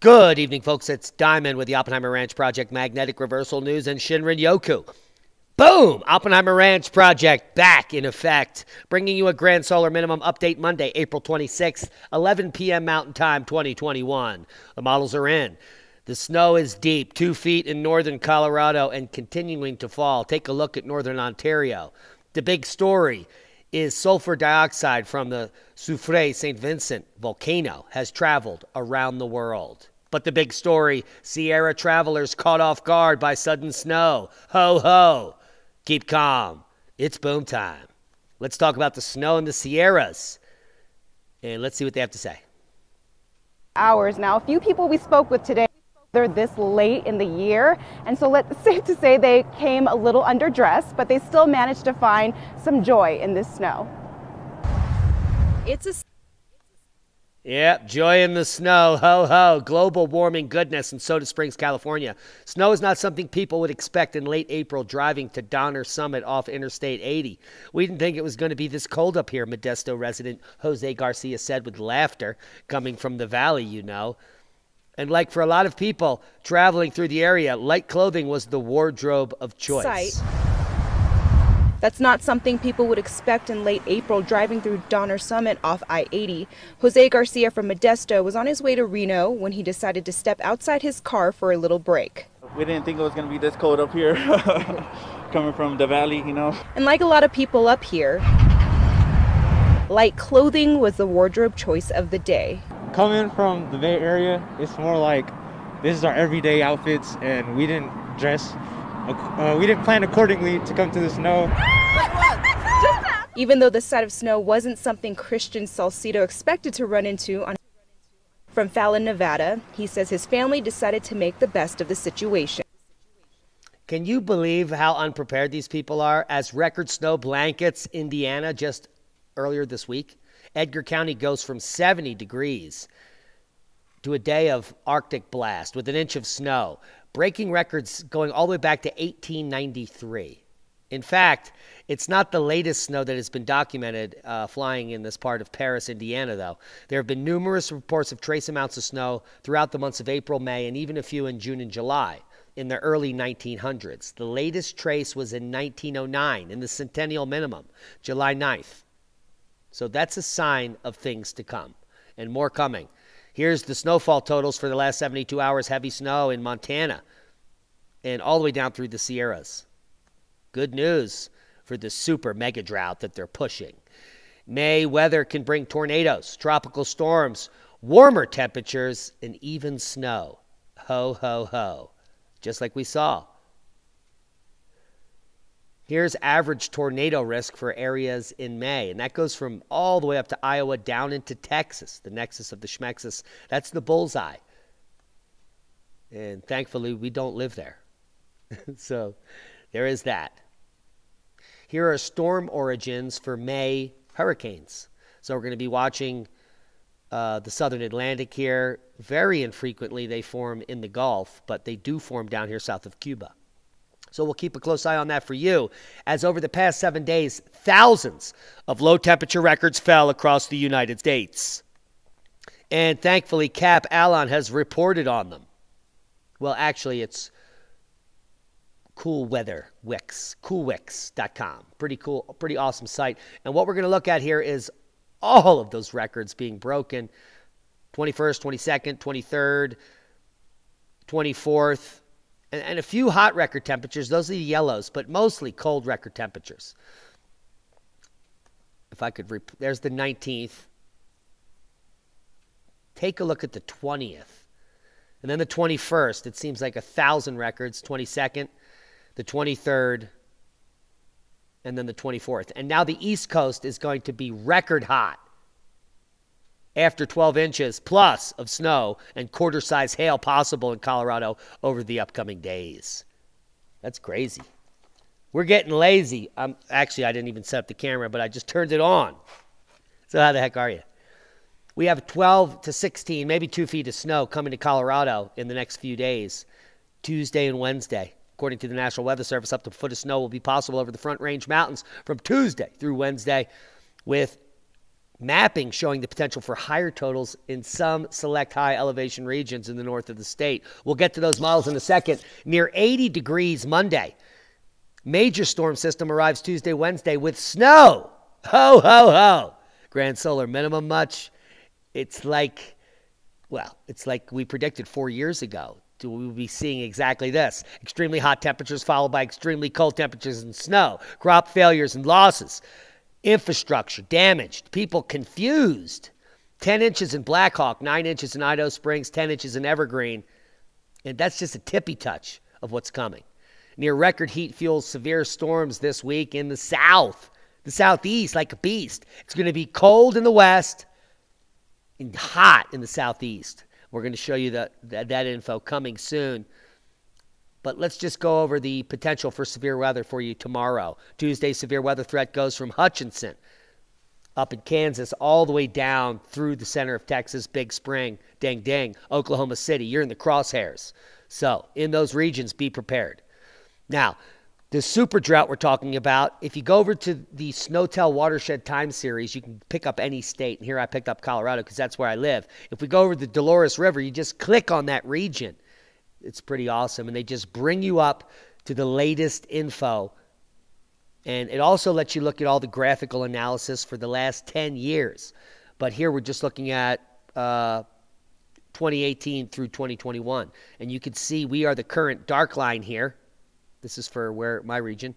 Good evening, folks. It's Diamond with the Oppenheimer Ranch Project Magnetic Reversal News and Shinrin Yoku. Boom! Oppenheimer Ranch Project back in effect, bringing you a grand solar minimum update Monday, April 26th, 11 p.m. Mountain Time, 2021. The models are in. The snow is deep, 2 feet in northern Colorado and continuing to fall. Take a look at northern Ontario. The big story is sulfur dioxide from the Soufrière St. Vincent volcano has traveled around the world. But the big story, Sierra travelers caught off guard by sudden snow. Ho, ho. Keep calm. It's boom time. Let's talk about the snow in the Sierras. And let's see what they have to say. Hours now. A few people we spoke with today, they're this late in the year, and so it's safe to say they came a little underdressed, but they still managed to find some joy in this snow. Yep, joy in the snow, ho ho, global warming goodness in Soda Springs, California. Snow is not something people would expect in late April driving to Donner Summit off Interstate 80. We didn't think it was going to be this cold up here, Modesto resident Jose Garcia said with laughter, coming from the valley, you know. And like for a lot of people traveling through the area, light clothing was the wardrobe of choice. That's not something people would expect in late April driving through Donner Summit off I-80. Jose Garcia from Modesto was on his way to Reno when he decided to step outside his car for a little break. We didn't think it was going to be this cold up here, coming from the valley, you know. And like a lot of people up here, light clothing was the wardrobe choice of the day. Coming from the Bay Area, it's more like this is our everyday outfits, and we didn't plan accordingly to come to the snow. Even though the sight of snow wasn't something Christian Salcido expected to run into from Fallon, Nevada, he says his family decided to make the best of the situation. Can you believe how unprepared these people are? As record snow blankets Indiana just earlier this week, Edgar County goes from 70 degrees to a day of Arctic blast with an inch of snow, breaking records going all the way back to 1893. In fact, it's not the latest snow that has been documented flying in this part of Paris, Indiana, though. There have been numerous reports of trace amounts of snow throughout the months of April, May, and even a few in June and July in the early 1900s. The latest trace was in 1909 in the centennial minimum, July 9th. So that's a sign of things to come, and more coming. Here's the snowfall totals for the last 72 hours. Heavy snow in Montana and all the way down through the Sierras. Good news for the super mega drought that they're pushing. May weather can bring tornadoes, tropical storms, warmer temperatures, and even snow. Ho, ho, ho. Just like we saw. Here's average tornado risk for areas in May, and that goes from all the way up to Iowa down into Texas, the nexus of the schmexus. That's the bullseye. And thankfully, we don't live there. So there is that. Here are storm origins for May hurricanes. So we're going to be watching the southern Atlantic here. Very infrequently they form in the Gulf, but they do form down here south of Cuba. So we'll keep a close eye on that for you, as over the past 7 days, thousands of low-temperature records fell across the United States. And thankfully, Cap Alon has reported on them. Well, actually, it's Cool Weather Wix, coolwix.com. Pretty cool, pretty awesome site. And what we're going to look at here is all of those records being broken. 21st, 22nd, 23rd, 24th. And a few hot record temperatures. Those are the yellows, but mostly cold record temperatures. If I could, there's the 19th. Take a look at the 20th. And then the 21st. It seems like 1,000 records. 22nd, the 23rd, and then the 24th. And now the East Coast is going to be record hot after 12 inches plus of snow and quarter-size hail possible in Colorado over the upcoming days. That's crazy. We're getting lazy. Actually, I didn't even set up the camera, but I just turned it on. So how the heck are you? We have 12 to 16, maybe 2 feet of snow coming to Colorado in the next few days, Tuesday and Wednesday. According to the National Weather Service, up to a foot of snow will be possible over the Front Range Mountains from Tuesday through Wednesday, with mapping showing the potential for higher totals in some select high elevation regions in the north of the state. We'll get to those models in a second. Near 80 degrees Monday. Major storm system arrives Tuesday, Wednesday with snow. Ho, ho, ho. Grand solar minimum much? It's like we predicted 4 years ago. We'll be seeing exactly this. Extremely hot temperatures followed by extremely cold temperatures and snow. Crop failures and losses. Infrastructure damaged. People confused. 10 inches in Blackhawk, 9 inches in Idaho Springs, 10 inches in Evergreen. And that's just a tippy touch of what's coming. Near record heat fuels severe storms this week in the south. The southeast like a beast. It's going to be cold in the west and hot in the southeast. We're going to show you that info coming soon. But let's just go over the potential for severe weather for you tomorrow. Tuesday, severe weather threat goes from Hutchinson up in Kansas all the way down through the center of Texas, Big Spring, dang, dang, Oklahoma City. You're in the crosshairs. So in those regions, be prepared. Now, the super drought we're talking about, if you go over to the Snowtel Watershed Time Series, you can pick up any state. And here I picked up Colorado because that's where I live. If we go over the Dolores River, you just click on that region. It's pretty awesome. And they just bring you up to the latest info. And it also lets you look at all the graphical analysis for the last 10 years. But here we're just looking at 2018 through 2021. And you can see we are the current dark line here. This is for my region.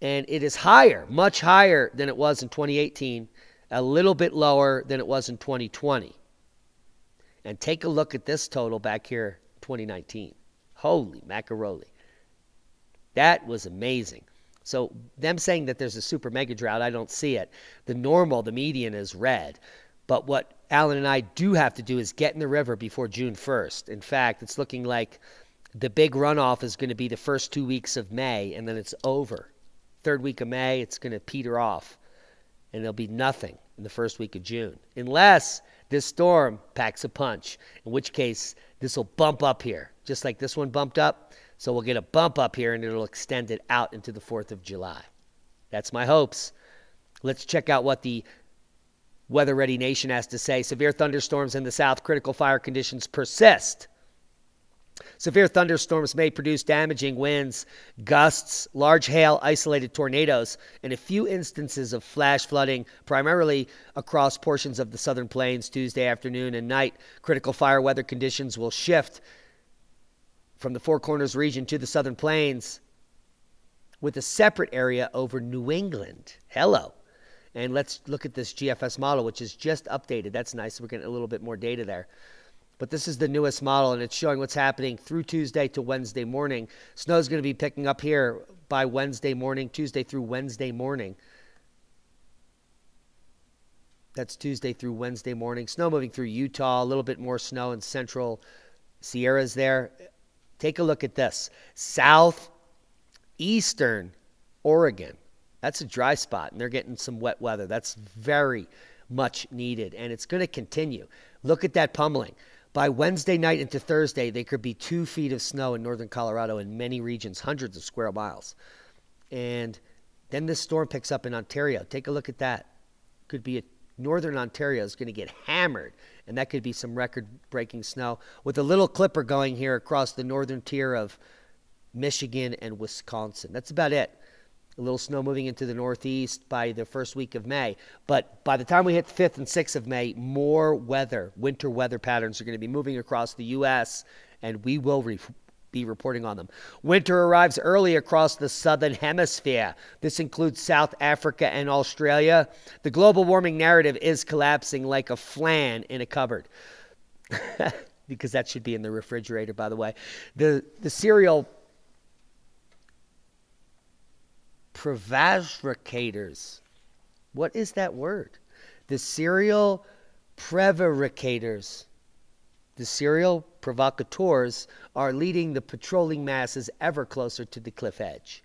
And it is higher, much higher than it was in 2018, a little bit lower than it was in 2020. And take a look at this total back here, 2019. Holy macaroni. That was amazing. So them saying that there's a super mega drought, I don't see it. The normal, the median is red. But what Alan and I do have to do is get in the river before June 1st. In fact, it's looking like the big runoff is going to be the first 2 weeks of May, and then it's over. Third week of May, it's going to peter off, and there'll be nothing in the first week of June, unless this storm packs a punch, in which case this will bump up here, just like this one bumped up. So we'll get a bump up here, and it'll extend it out into the 4th of July. That's my hopes. Let's check out what the Weather Ready Nation has to say. Severe thunderstorms in the south, critical fire conditions persist. Severe thunderstorms may produce damaging winds, gusts, large hail, isolated tornadoes, and a few instances of flash flooding, primarily across portions of the southern plains Tuesday afternoon and night. Critical fire weather conditions will shift from the Four Corners region to the southern plains with a separate area over New England. Hello. And let's look at this GFS model, which is just updated. That's nice. We're getting a little bit more data there. But this is the newest model, and it's showing what's happening through Tuesday to Wednesday morning. Snow's going to be picking up here by Wednesday morning, Tuesday through Wednesday morning. That's Tuesday through Wednesday morning. Snow moving through Utah, a little bit more snow in central Sierras there. Take a look at this. Southeastern Oregon. That's a dry spot, and they're getting some wet weather. That's very much needed, and it's going to continue. Look at that pummeling. By Wednesday night into Thursday, there could be 2 feet of snow in northern Colorado in many regions, hundreds of square miles. And then this storm picks up in Ontario. Take a look at that. Could be northern Ontario is going to get hammered, and that could be some record-breaking snow with a little clipper going here across the northern tier of Michigan and Wisconsin. That's about it. A little snow moving into the northeast by the first week of May. But by the time we hit the 5th and 6th of May, more weather, winter weather patterns are going to be moving across the U.S., and we will be reporting on them. Winter arrives early across the southern hemisphere. This includes South Africa and Australia. The global warming narrative is collapsing like a flan in a cupboard. Because that should be in the refrigerator, by the way. The cereal prevaricators. What is that word? The serial prevaricators. The serial provocateurs are leading the patrolling masses ever closer to the cliff edge.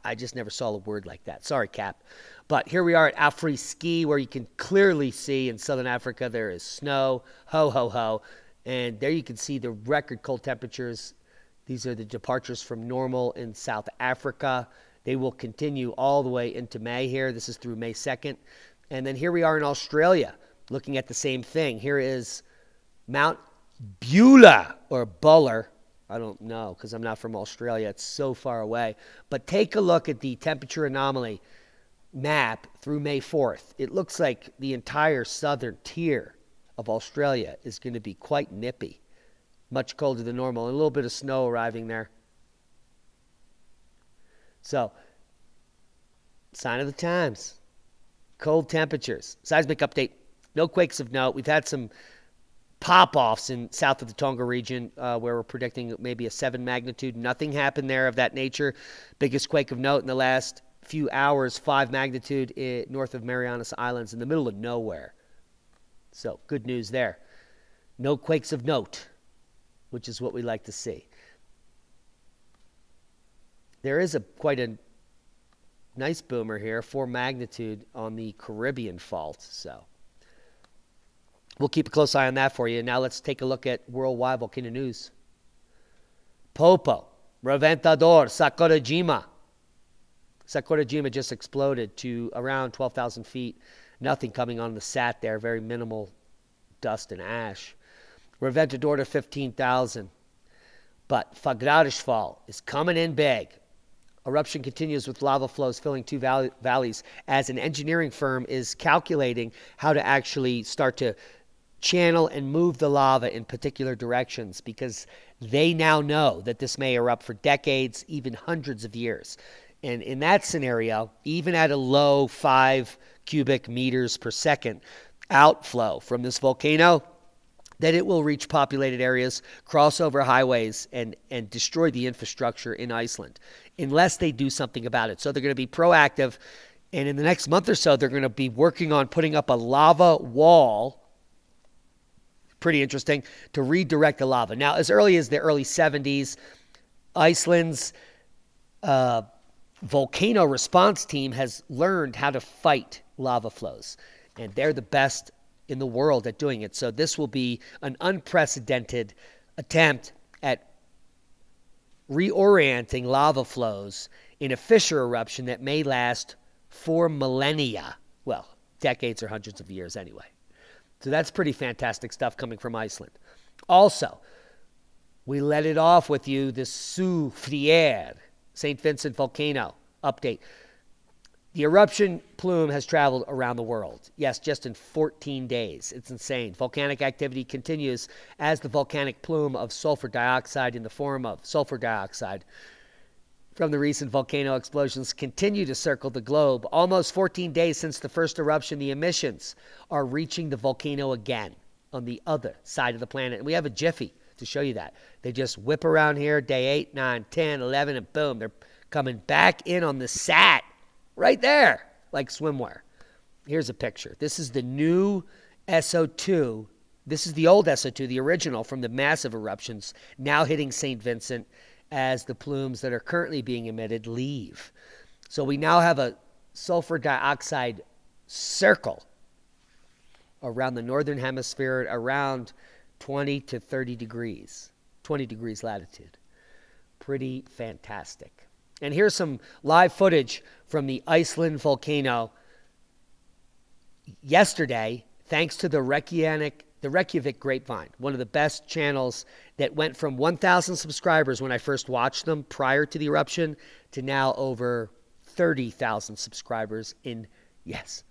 I just never saw a word like that. Sorry, Cap. But here we are at Afri-Ski, where you can clearly see in southern Africa there is snow. Ho, ho, ho. And there you can see the record cold temperatures. These are the departures from normal in South Africa. They will continue all the way into May here. This is through May 2nd. And then here we are in Australia looking at the same thing. Here is Mount Beulah or Buller. I don't know because I'm not from Australia. It's so far away. But take a look at the temperature anomaly map through May 4th. It looks like the entire southern tier of Australia is going to be quite nippy. Much colder than normal. And a little bit of snow arriving there. So, sign of the times. Cold temperatures. Seismic update. No quakes of note. We've had some pop-offs in south of the Tonga region where we're predicting maybe a 7 magnitude. Nothing happened there of that nature. Biggest quake of note in the last few hours, 5 magnitude north of Marianas Islands in the middle of nowhere. So good news there. No quakes of note, which is what we like to see. There is quite a nice boomer here, 4 magnitude on the Caribbean fault. So we'll keep a close eye on that for you. Now let's take a look at worldwide volcano news. Popo, Reventador, Sakurajima. Sakurajima just exploded to around 12,000 feet. Nothing coming on the SAT there. Very minimal dust and ash. Reventador to 15,000. But Fagradishfall is coming in big. Eruption continues with lava flows filling 2 valleys as an engineering firm is calculating how to actually start to channel and move the lava in particular directions because they now know that this may erupt for decades, even hundreds of years. And in that scenario, even at a low 5 cubic meters per second outflow from this volcano, that it will reach populated areas, cross over highways, and destroy the infrastructure in Iceland unless they do something about it. So they're going to be proactive, and in the next month or so, they're going to be working on putting up a lava wall, pretty interesting, to redirect the lava. Now, as early as the early 70s, Iceland's volcano response team has learned how to fight lava flows, and they're the best in the world at doing it. So this will be an unprecedented attempt at reorienting lava flows in a fissure eruption that may last for millennia. Well, decades or hundreds of years anyway. So that's pretty fantastic stuff coming from Iceland. Also, we let it off with you, the Soufriere, St. Vincent volcano update. The eruption plume has traveled around the world. Yes, just in 14 days. It's insane. Volcanic activity continues as the volcanic plume of sulfur dioxide in the form of sulfur dioxide from the recent volcano explosions continue to circle the globe. Almost 14 days since the first eruption, the emissions are reaching the volcano again on the other side of the planet. And we have a jiffy to show you that. They just whip around here day 8, 9, 10, 11, and boom, they're coming back in on the SAT. Right there, like swimwear. Here's a picture. This is the new SO2. This is the old SO2, the original from the massive eruptions, now hitting St. Vincent as the plumes that are currently being emitted leave. So we now have a sulfur dioxide circle around the northern hemisphere around 20 to 30 degrees, 20 degrees latitude. Pretty fantastic. And here's some live footage from the Iceland volcano yesterday, thanks to the Reykjavik Grapevine, one of the best channels that went from 1,000 subscribers when I first watched them prior to the eruption to now over 30,000 subscribers in, yes,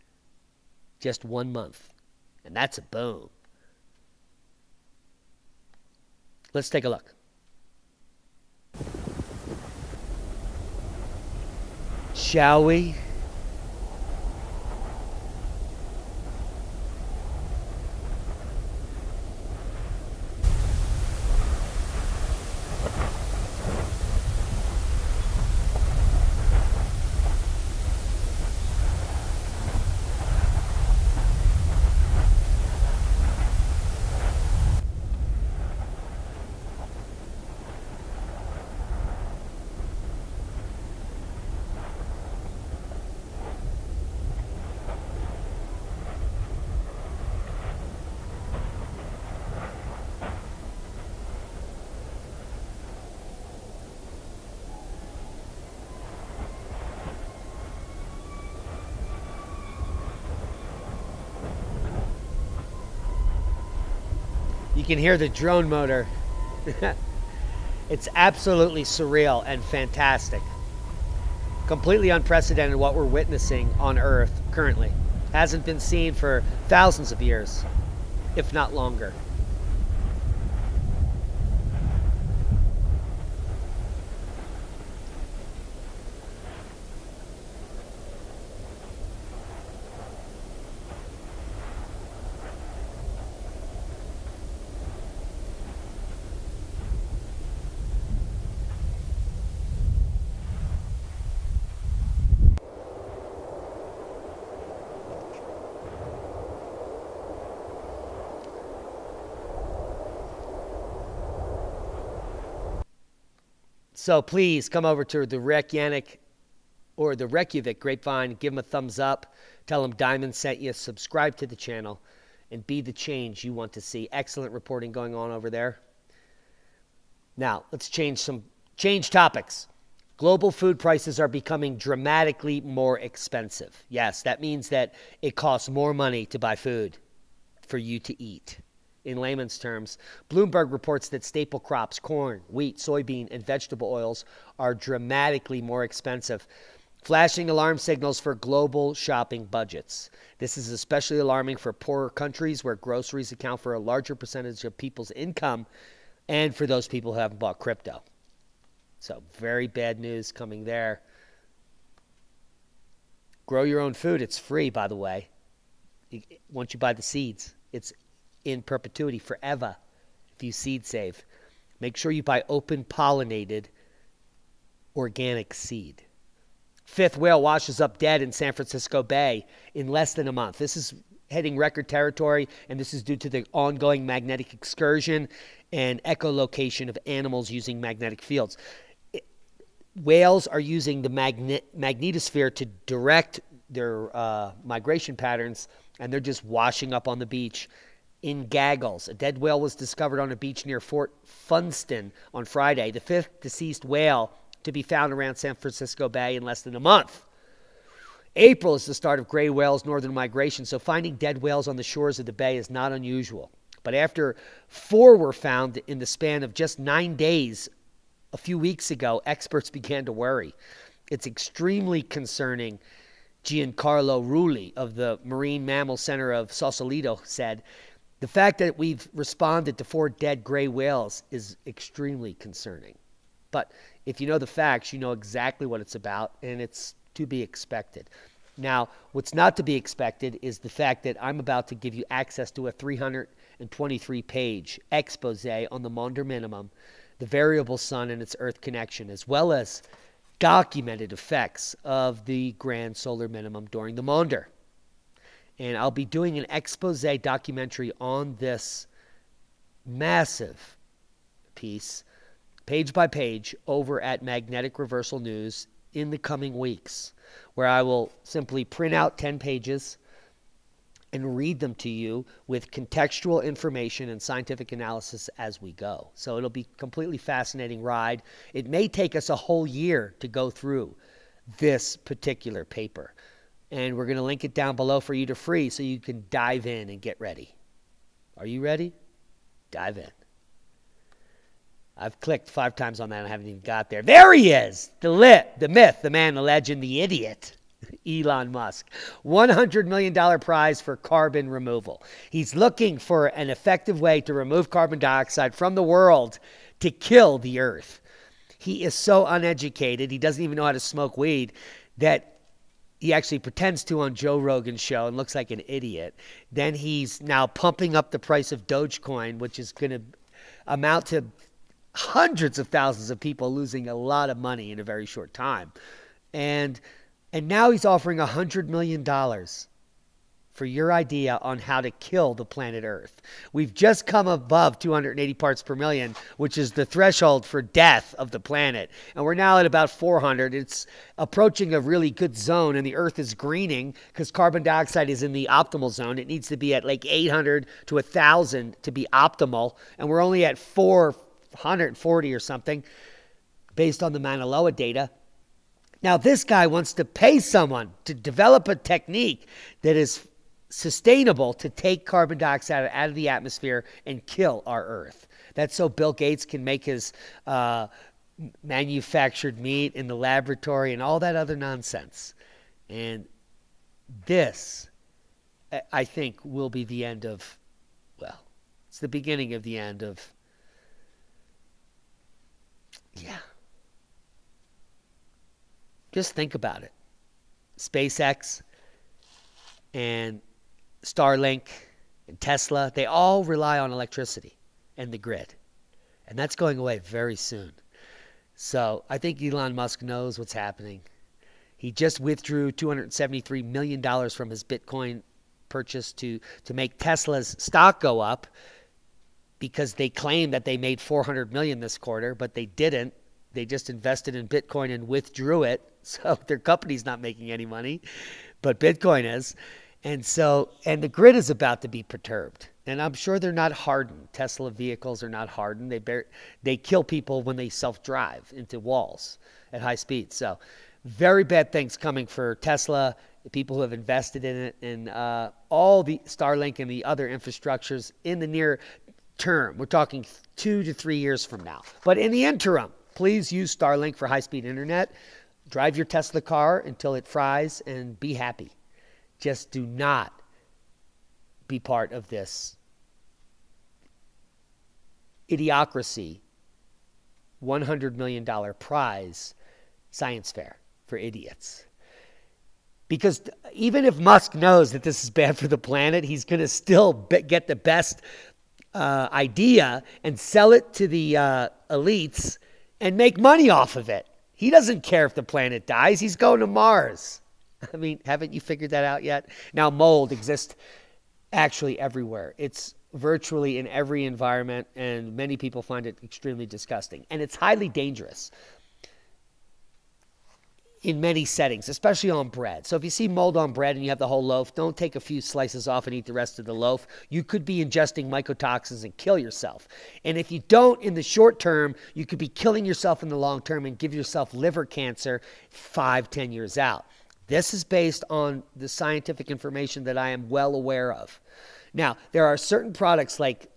just 1 month. And that's a boom. Let's take a look. Shall we? You can hear the drone motor. It's absolutely surreal and fantastic. Completely unprecedented what we're witnessing on Earth currently. Hasn't been seen for thousands of years, if not longer. So please come over to the Reykjavik or the Reykjavik Grapevine, give them a thumbs up, tell them Diamond sent you, subscribe to the channel, and be the change you want to see. Excellent reporting going on over there. Now, let's change topics. Global food prices are becoming dramatically more expensive. Yes, that means that it costs more money to buy food for you to eat. In layman's terms, Bloomberg reports that staple crops, corn, wheat, soybean, and vegetable oils are dramatically more expensive, flashing alarm signals for global shopping budgets. This is especially alarming for poorer countries where groceries account for a larger percentage of people's income and for those people who haven't bought crypto. So very bad news coming there. Grow your own food. It's free, by the way. Once you buy the seeds, it's in perpetuity forever if you seed save. Make sure you buy open pollinated organic seed. Fifth whale washes up dead in San Francisco Bay in less than a month. This is hitting record territory, and this is due to the ongoing magnetic excursion and echolocation of animals using magnetic fields. Whales are using the magnetosphere to direct their migration patterns, and they're just washing up on the beach in gaggles. A dead whale was discovered on a beach near Fort Funston on Friday, the fifth deceased whale to be found around San Francisco Bay in less than a month. April is the start of gray whales' northern migration, so finding dead whales on the shores of the bay is not unusual. But after 4 were found in the span of just 9 days a few weeks ago, experts began to worry. It's extremely concerning, Giancarlo Rulli of the Marine Mammal Center of Sausalito said. The fact that we've responded to 4 dead gray whales is extremely concerning. But if you know the facts, you know exactly what it's about, and it's to be expected. Now, what's not to be expected is the fact that I'm about to give you access to a 323-page expose on the Maunder minimum, the variable sun and its Earth connection, as well as documented effects of the grand solar minimum during the Maunder. And I'll be doing an expose documentary on this massive piece, page by page, over at Magnetic Reversal News in the coming weeks, where I will simply print out 10 pages and read them to you with contextual information and scientific analysis as we go. So it'll be a completely fascinating ride. It may take us a whole year to go through this particular paper. And we're going to link it down below for you to free so you can dive in and get ready. Are you ready? Dive in. I've clicked 5 times on that and I haven't even got there. There he is! The myth, the man, the legend, the idiot. Elon Musk. $100 million prize for carbon removal. He's looking for an effective way to remove carbon dioxide from the world to kill the Earth. He is so uneducated, he doesn't even know how to smoke weed, that he actually pretends to on Joe Rogan's show and looks like an idiot. Then he's now pumping up the price of Dogecoin, which is going to amount to hundreds of thousands of people losing a lot of money in a very short time. And now he's offering $100 million for your idea on how to kill the planet Earth. We've just come above 280 parts per million, which is the threshold for death of the planet. And we're now at about 400. It's approaching a really good zone, and the Earth is greening because carbon dioxide is in the optimal zone. It needs to be at like 800 to 1,000 to be optimal, and we're only at 440 or something based on the Mauna Loa data. Now, this guy wants to pay someone to develop a technique that is sustainable to take carbon dioxide out of the atmosphere and kill our Earth. That's so Bill Gates can make his manufactured meat in the laboratory and all that other nonsense. And this, I think, will be the end of, well, it's the beginning of the end of, yeah. Just think about it. SpaceX and Starlink and Tesla, they all rely on electricity and the grid. And that's going away very soon. So I think Elon Musk knows what's happening. He just withdrew $273 million from his Bitcoin purchase to make Tesla's stock go up, because they claim that they made $400 million this quarter, but they didn't. They just invested in Bitcoin and withdrew it. So their company's not making any money, but Bitcoin is. And the grid is about to be perturbed. And I'm sure they're not hardened. Tesla vehicles are not hardened. They kill people when they self-drive into walls at high speed. So very bad things coming for Tesla, the people who have invested in it, and all the Starlink and the other infrastructures in the near term. We're talking 2 to 3 years from now. But in the interim, please use Starlink for high-speed internet. Drive your Tesla car until it fries and be happy. Just do not be part of this idiocracy $100 million prize science fair for idiots. Because even if Musk knows that this is bad for the planet, he's going to still get the best idea and sell it to the elites and make money off of it. He doesn't care if the planet dies. He's going to Mars. I mean, haven't you figured that out yet? Now, mold exists actually everywhere. It's virtually in every environment, and many people find it extremely disgusting. And it's highly dangerous in many settings, especially on bread. So if you see mold on bread and you have the whole loaf, don't take a few slices off and eat the rest of the loaf. You could be ingesting mycotoxins and kill yourself. And if you don't in the short term, you could be killing yourself in the long term and give yourself liver cancer 5-10 years out. This is based on the scientific information that I am well aware of. Now, there are certain products like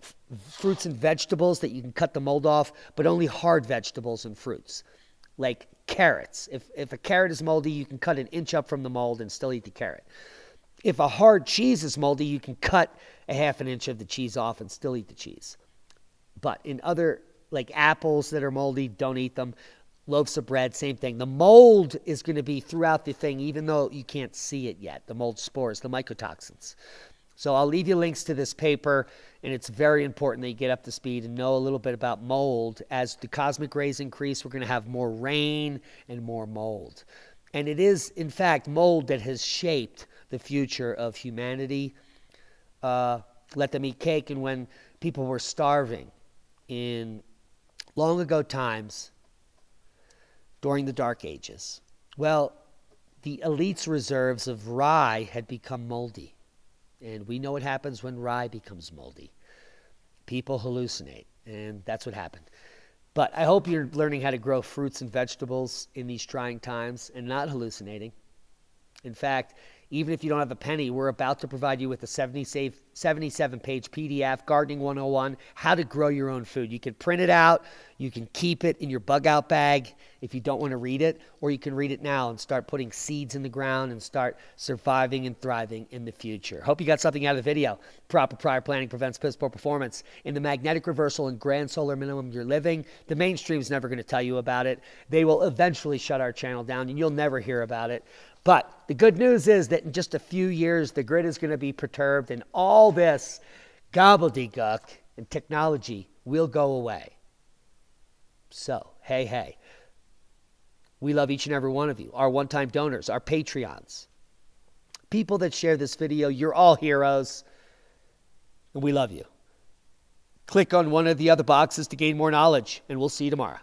fruits and vegetables that you can cut the mold off, but only hard vegetables and fruits, like carrots. If a carrot is moldy, you can cut an inch up from the mold and still eat the carrot. If a hard cheese is moldy, you can cut a half an inch of the cheese off and still eat the cheese. But in other, like apples that are moldy, don't eat them. Loaves of bread, same thing. The mold is going to be throughout the thing, even though you can't see it yet. The mold spores, the mycotoxins. So I'll leave you links to this paper, and it's very important that you get up to speed and know a little bit about mold. As the cosmic rays increase, we're going to have more rain and more mold. And it is, in fact, mold that has shaped the future of humanity. Let them eat cake, and when people were starving in long ago times, during the Dark Ages, well, the elite's reserves of rye had become moldy. And we know what happens when rye becomes moldy. People hallucinate, and that's what happened. But I hope you're learning how to grow fruits and vegetables in these trying times and not hallucinating. In fact, even if you don't have a penny, we're about to provide you with a 77-page PDF, Gardening 101, how to grow your own food. You can print it out. You can keep it in your bug-out bag if you don't want to read it, or you can read it now and start putting seeds in the ground and start surviving and thriving in the future. Hope you got something out of the video. Proper prior planning prevents piss poor performance. In the magnetic reversal and grand solar minimum you're living, the mainstream's never going to tell you about it. They will eventually shut our channel down, and you'll never hear about it. But the good news is that in just a few years, the grid is going to be perturbed, and all this gobbledygook and technology will go away. So, hey, we love each and every one of you, our one-time donors, our Patreons, people that share this video. You're all heroes, and we love you. Click on one of the other boxes to gain more knowledge, and we'll see you tomorrow.